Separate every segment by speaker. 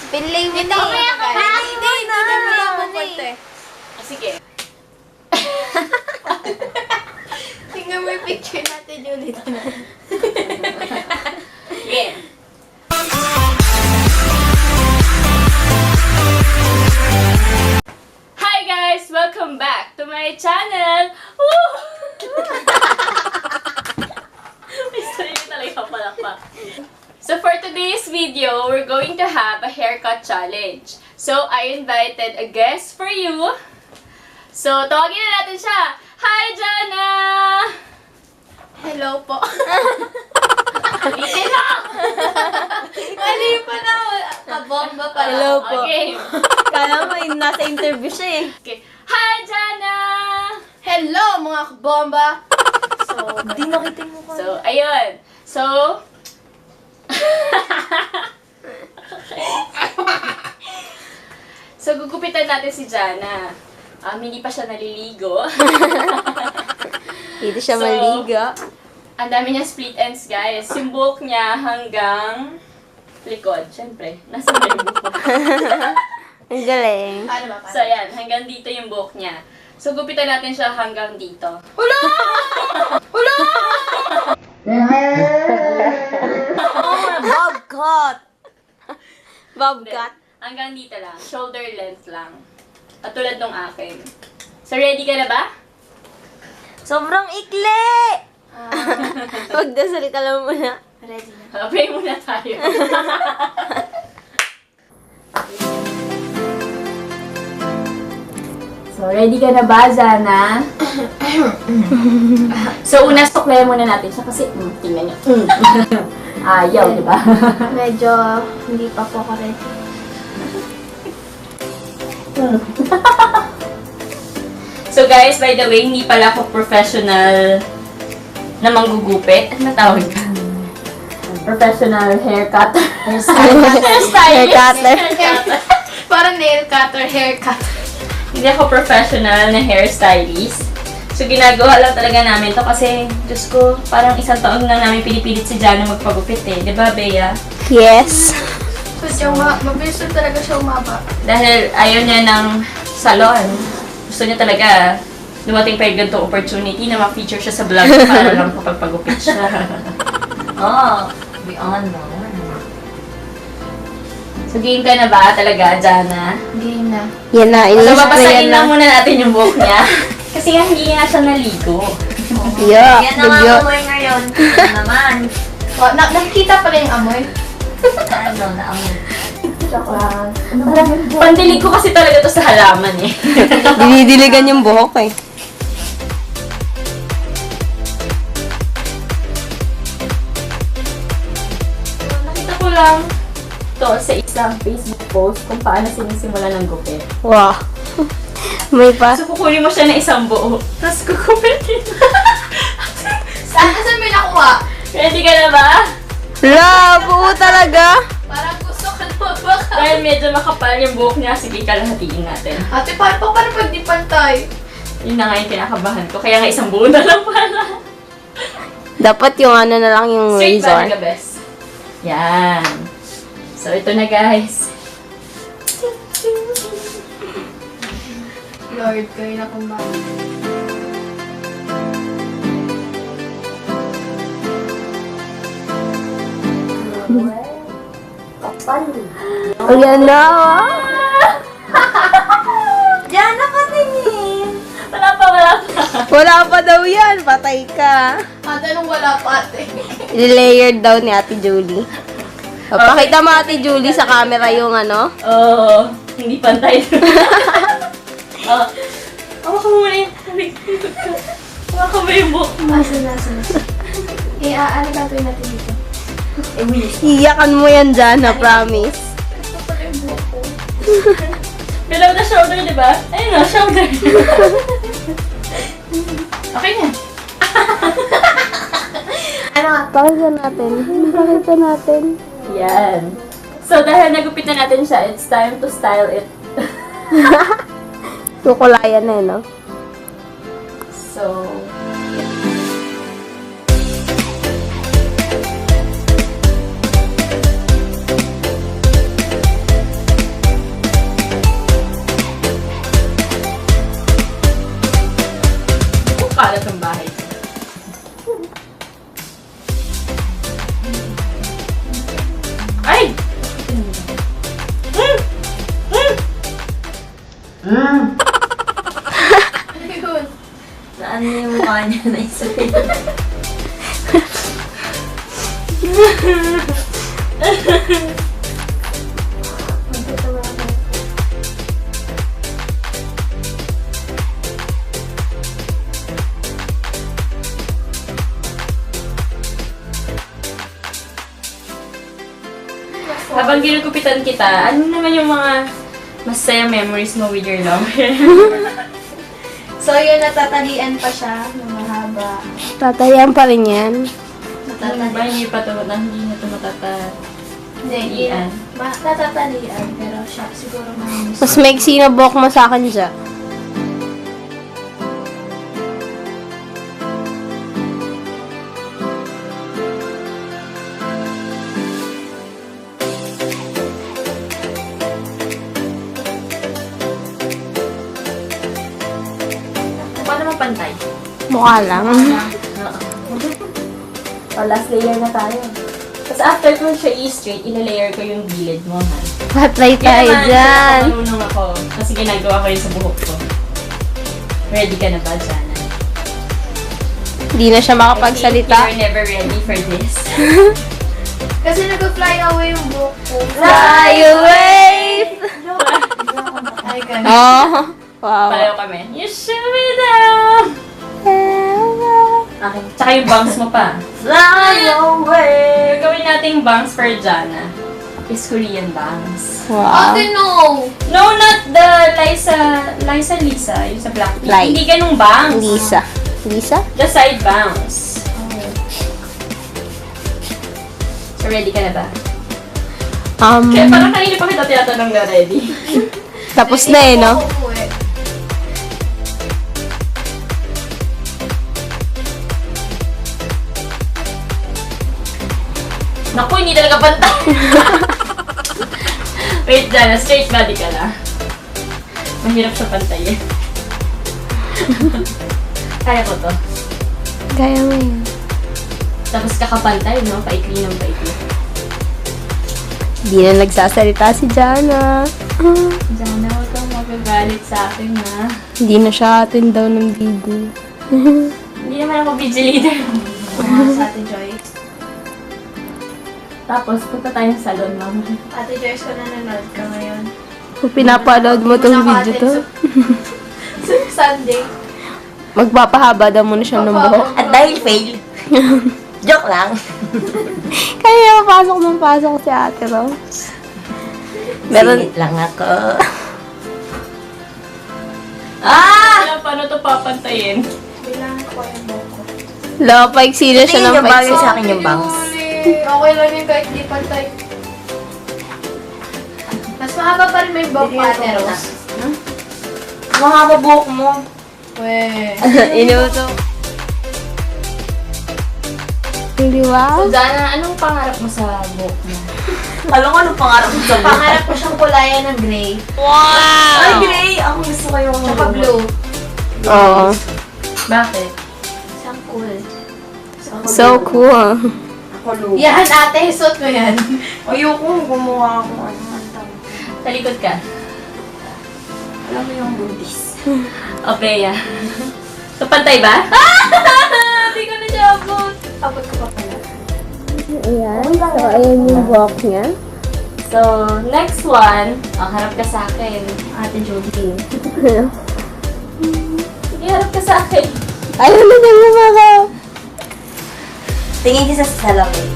Speaker 1: Pinlay mo na
Speaker 2: Hindi mo na eh.
Speaker 3: Sige.
Speaker 1: Tingnan mo yung picture natin yun dito na.
Speaker 3: Yeah. Hi guys! Welcome back to my channel! Woo! May sarili talaga palakpak. So for today's video, we're going to have a haircut challenge. So I invited a guest for you. So tawagin na natin siya. Hi, Jannah!
Speaker 1: Hello po.
Speaker 3: Ulitin lang!
Speaker 1: Mali pa na. Kabomba pala.
Speaker 2: Hello po.
Speaker 3: Okay.
Speaker 2: Kala mo, nasa interview siya eh.
Speaker 3: Okay. Hi, Jannah!
Speaker 1: Hello mga kabomba.
Speaker 2: Hindi nakita mo ko.
Speaker 3: So, ayun. So, so gugupitan natin si Jannah. Hindi pa siya naliligo.
Speaker 2: Hindi siya
Speaker 3: So,
Speaker 2: maliga.
Speaker 3: Ang dami niya split ends, guys. Yung buhok niya hanggang likod. Siyempre, nasa may buhok.
Speaker 2: Ang galing.
Speaker 1: Paano ba?
Speaker 3: So, ayan. Hanggang dito yung buhok niya. So, gupitan natin siya hanggang dito.
Speaker 1: Hula! Hula!
Speaker 2: Bob cut! Bob cut.
Speaker 3: Hanggang dito lang. Shoulder length lang. Katulad nung akin. So, ready ka na ba?
Speaker 2: Sobrang ikli! Magdasal ka lang muna.
Speaker 1: Ready na.
Speaker 3: Pray muna tayo. So, ready ka na ba, Jannah? So, una, suklayan muna natin siya kasi, tingnan niyo. Ayaw, di ba?
Speaker 1: Medyo hindi pa po ako ready.
Speaker 3: So, guys, by the way, hindi pala ako professional na manggugupit. Ano tawag ka? Professional haircut. Hairstylist.
Speaker 2: Haircutter.
Speaker 1: Parang nail cutter, hair cutter.
Speaker 3: Hindi ako professional na hairstylist. So, ginagawa lang talaga namin to kasi, Diyos ko, parang isang taon na namin pinipilit si Jannah magpagupit eh. Di ba, Bea?
Speaker 2: Yes.
Speaker 1: So, mabilis na talaga siya umaba.
Speaker 3: Dahil ayaw niya ng salon. Gusto niya talaga dumating pa yung ganitong opportunity na ma-feature siya sa vlog para lang kapagpagupit siya. Beyond na. So, game ka na ba talaga, Jannah?
Speaker 1: Game na.
Speaker 2: Yan na,
Speaker 3: So,
Speaker 2: inis na
Speaker 3: babasahin
Speaker 2: yan
Speaker 3: lang
Speaker 2: na.
Speaker 3: muna natin yung buhok niya. Kasi nga, hindi nga siya naligo.
Speaker 2: Yeah,
Speaker 4: Yan ang
Speaker 2: dugyo.
Speaker 4: amoy ngayon. Ano naman?
Speaker 1: Oh, nakikita pala yung amoy.
Speaker 4: Ano na amoy?
Speaker 1: Joke lang.
Speaker 3: Pandilig ko kasi talaga to sa halaman eh.
Speaker 2: Dinidiligan yung buhok eh.
Speaker 3: Nakita ko lang to sa isang Facebook post kung paano sinisimula ng gupit.
Speaker 2: Wow. May pa.
Speaker 3: So, kukunin mo siya na isang buo. Tapos kukupitin.
Speaker 1: Saan may nakuha?
Speaker 3: Ready ka na ba?
Speaker 2: La, buo talaga.
Speaker 1: Parang gusto ka na magbaka.
Speaker 3: Dahil medyo makapal yung buhok niya, sige kalahatiin natin.
Speaker 1: Ate, paano pag di pantay?
Speaker 3: Yun na nga yung kinakabahan ko. Kaya nga isang buo na lang pala.
Speaker 2: Dapat yung ano na lang yung
Speaker 3: Straight ba
Speaker 2: razor.
Speaker 3: ka, best? Yan. So, ito na guys.
Speaker 1: Lord, kayo na kung bakit.
Speaker 2: Ayan na.
Speaker 4: Jannah ka tingin!
Speaker 3: Wala pa.
Speaker 2: Wala pa daw yan. Patay ka.
Speaker 1: Ate, nung wala pa ate.
Speaker 2: I-layered daw ni Ate Julie. O, pakita mo Ate Julie sa camera yung ano.
Speaker 3: Oo. Hindi pantay. Oh. Hawa ka muna yun. Hawa ka mo yung buhok mo.
Speaker 1: Asa. Ano gagawin natin dito?
Speaker 2: Iyakan mo yan dyan, na promise.
Speaker 1: Gusto pala yung buhok ko.
Speaker 3: Below the shoulder, di ba? Ayun na, shoulder. Okay na.
Speaker 1: Ano nga?
Speaker 2: Pakita natin.
Speaker 3: Yan. So, dahil nagupit na natin siya, it's time to style it.
Speaker 2: Kukulayan na no?
Speaker 3: So,
Speaker 4: na Israel.
Speaker 3: Habang ginugupitan kita, ano naman yung mga masaya memories mo with your long hair?
Speaker 1: So, yun, natatalian pa siya ng mahaba.
Speaker 2: Tatayan pa rin yan.
Speaker 3: Ano ba, hindi na ito matatalian.
Speaker 1: Hindi, natatalian. Pero siya, siguro mahinis.
Speaker 2: Mas maiksi na buhok mo sa akin siya.
Speaker 3: Paano mapantay?
Speaker 2: Mukha lang.
Speaker 3: O, last layer na tayo. Tapos after ko siya i-straight, ila-layer ko yung gilid mo, ha?
Speaker 2: Patry tayo dyan.
Speaker 3: Marunong ako. Kasi ginagawa ko yun sa buhok ko. Ready ka na ba, Jannah?
Speaker 2: Hindi na siya makapagsalita.
Speaker 3: I think you're never ready for this.
Speaker 1: Kasi nag-fly away yung buhok ko.
Speaker 2: Fly away!
Speaker 1: Ay, ganun.
Speaker 2: Oh, wow.
Speaker 3: Pareho kami. You shoot me down! Okay. Tsaka yung bangs mo pa.
Speaker 4: Fly away!
Speaker 3: Gagawin nating bangs for Jannah. Is Korean bangs.
Speaker 2: Wow.
Speaker 1: Ate, no!
Speaker 3: No, not the Lisa, yung sa Blackpink.
Speaker 2: Like.
Speaker 3: Hindi ganung bangs.
Speaker 2: Lisa. Lisa?
Speaker 3: The side bangs. So, ready ka na ba? Kaya parang kanina pa kita tinatanong na ready.
Speaker 2: Tapos na eh, no?
Speaker 3: Naku, hindi talaga pantay. Wait, Jannah, straight body ka na. Mahirap siya pantayin. Kaya ko to.
Speaker 2: Kaya mo yun.
Speaker 3: Tapos kakapantay, no? Paikli ng paikli.
Speaker 2: Hindi na nagsasalita si Jannah.
Speaker 3: Jannah, huwag kang magagalit sa akin, ha?
Speaker 2: Hindi na siya atin daw ng video.
Speaker 3: Hindi naman ako video leader.
Speaker 1: Sa Ate Joyce.
Speaker 3: Tapos, punta tayo sa salon, mama.
Speaker 1: Ate Joyce, kung nanonood ka ngayon.
Speaker 2: Kung pinapanood mo tong video to,
Speaker 1: Sunday.
Speaker 2: magpapahaba daw muna siya ng buhok.
Speaker 4: At dahil fail. Joke lang.
Speaker 2: Kaya pasok si Ate Rose. Meron,
Speaker 4: Singit lang ako.
Speaker 3: Ah! Paano to papantayin?
Speaker 1: Bilangan ko yung buhok ko.
Speaker 2: paiksi na siya
Speaker 4: Tingin
Speaker 2: ng
Speaker 4: niyo bagay
Speaker 2: paiksi.
Speaker 4: sa akin yung bangs?
Speaker 1: Okay lang yun kahit di pantay. Mas mahaba pa rin may buhok pa, Ate Rose.
Speaker 4: Mahaba buhok mo.
Speaker 1: Weh.
Speaker 2: Inuto. Hindi ba?
Speaker 3: So, Jannah, anong pangarap mo sa buhok mo?
Speaker 4: Alam ko anong pangarap mo sa buhok.
Speaker 1: Pangarap ko siyang kulayan ng gray.
Speaker 4: Ay, Gray! Ako gusto ko yung
Speaker 1: Tsaka blue.
Speaker 2: Oo.
Speaker 3: Bakit?
Speaker 1: Siyang cool.
Speaker 2: So cool.
Speaker 4: Ako blue.
Speaker 1: Yan, ate, suot mo yan.
Speaker 4: Ayoko, gumawa ako. Ano ang tawag.
Speaker 3: Talikod ka.
Speaker 4: Alam mo yung boobies.
Speaker 3: Okay, yeah. So, pantay ba? Hindi ko na siya abot.
Speaker 1: Abot ko pa pala.
Speaker 2: Ayan. So, ayan yung buhok niya.
Speaker 3: So, next one. Harap ka sa akin. Ate Jolie. Sige, harap ka sa akin.
Speaker 2: Ayaw na niya mga.
Speaker 4: Tingin ka sa salamin.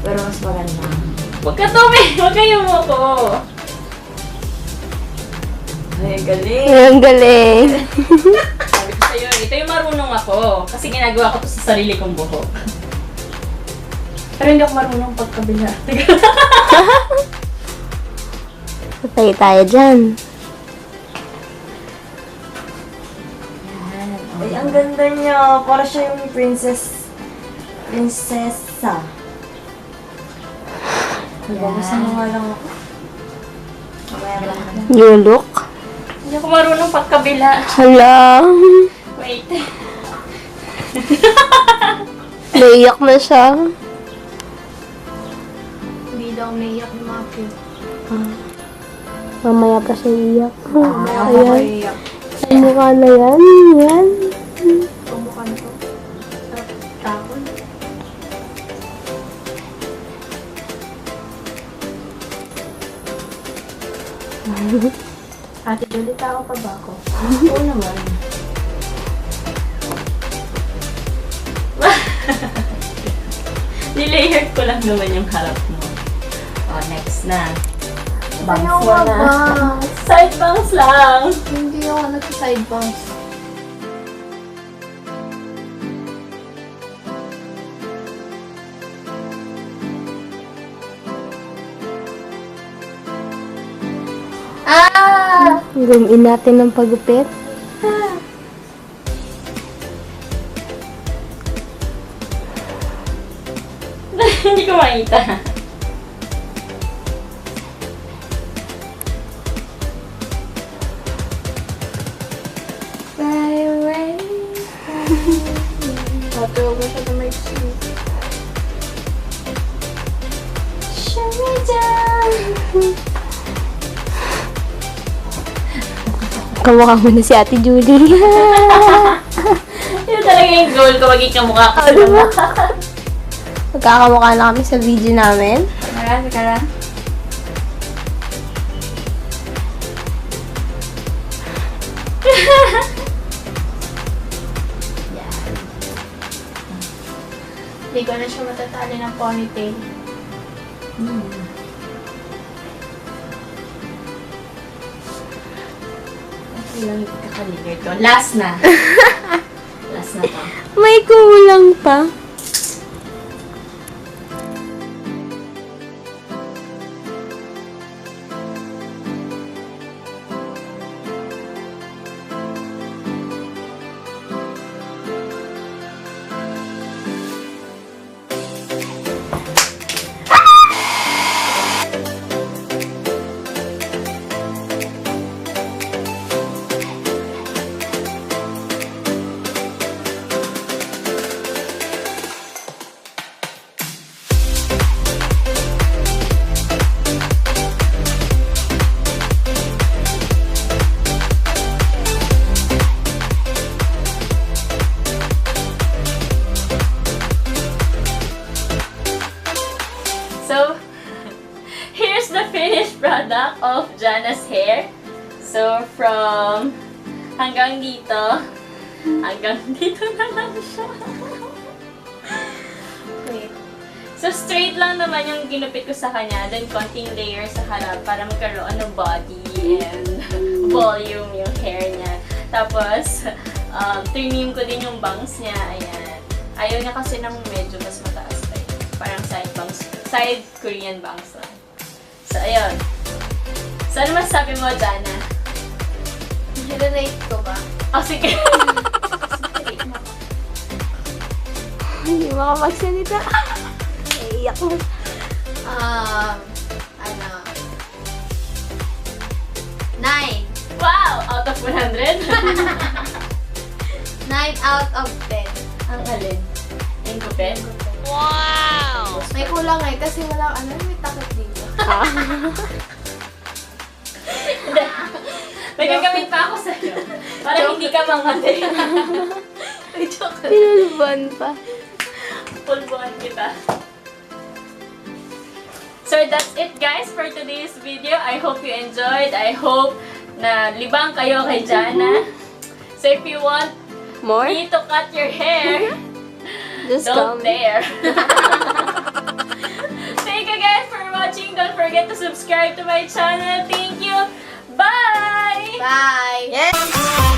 Speaker 3: Pero mas maganda. Huwag ka tumi! Huwag kayo mo ko!
Speaker 4: Ay, galing.
Speaker 2: Ang galing.
Speaker 3: Sabi ko sa'yo, ito yung marunong ako. Kasi ginagawa ko to sa sarili kong buhok. Pero hindi ako marunong pagkabila.
Speaker 2: Patay tayo dyan.
Speaker 4: Ay, ang ganda niya. Para siya yung prinsesa. Nababasan mo nga lang ako. Mamaya lang.
Speaker 2: New look.
Speaker 3: Hindi ako marunong pagkabila.
Speaker 2: Hala.
Speaker 3: Wait.
Speaker 2: Naiyak na siya.
Speaker 1: Hindi daw
Speaker 2: Mamaya pa siya iyak.
Speaker 4: Ako
Speaker 2: Ayan.
Speaker 4: iiyak.
Speaker 2: Ang mukha na yan. Yan.
Speaker 4: Pumukan ko. Sarap takon. Ate Julie, tao pa ba ako?
Speaker 3: Oo naman. Nilayered ko lang naman yung harap mo. Oh, next na. Bangs
Speaker 1: Ayaw
Speaker 3: mo
Speaker 1: nga
Speaker 3: na.
Speaker 1: bangs.
Speaker 3: Side bangs lang.
Speaker 1: Hindi ako nag-side bangs. Ah!
Speaker 2: Gumin natin ng pagupit.
Speaker 3: Hindi ko makita.
Speaker 1: Fly away. Ate, huwag mo siya na may sweet.
Speaker 3: Show me down.
Speaker 2: Kamukha mo na si Ate Julie.
Speaker 3: Yun talaga yung goal ko, maging kamukha ko.
Speaker 2: Magkakamukha na kami sa video namin.
Speaker 1: Marami ka na. Yan. Hindi ko na siya matatali ng ponytail.
Speaker 3: Okay lang yung kakalimutan ko. Last na. Last na to.
Speaker 2: May kulang pa.
Speaker 3: So, here's the finished product of Jannah's hair. So, from hanggang dito na lang siya. Wait. So, straight lang naman yung ginupit ko sa kanya. Then, konting layer sa harap para magkaroon ng body and volume yung hair niya. Tapos, trim ko din yung bangs niya. Ayan. Ayaw niya kasi ng medyo mas mataas pa yun. Parang side bangs. Side Korean bangs lang. So, ayun. So, ano masasabi mo, Jannah?
Speaker 1: Relate ko ba?
Speaker 3: Oh, sige.
Speaker 2: Hindi makapagsalita. Iyak mo.
Speaker 1: Ano? 9.
Speaker 3: Wow! Out of 100?
Speaker 1: 9 out of 10.
Speaker 3: Ang alin? Yung kupit?
Speaker 1: May kulang eh, kasi wala, may takot dito.
Speaker 3: May gagamit pa ako sa'yo. Para hindi ka mamatay.
Speaker 1: Ay, joke.
Speaker 2: Pinulban pa.
Speaker 3: Pulbuhan kita. So that's it guys for today's video. I hope you enjoyed. I hope na libang kayo kay Jannah. So if you want
Speaker 2: More?
Speaker 3: me to cut your hair,
Speaker 2: Just
Speaker 3: don't
Speaker 2: come.
Speaker 3: dare. Thank you guys for watching. Don't forget to subscribe to my channel. Thank you. Bye!
Speaker 1: Bye!
Speaker 2: Yes!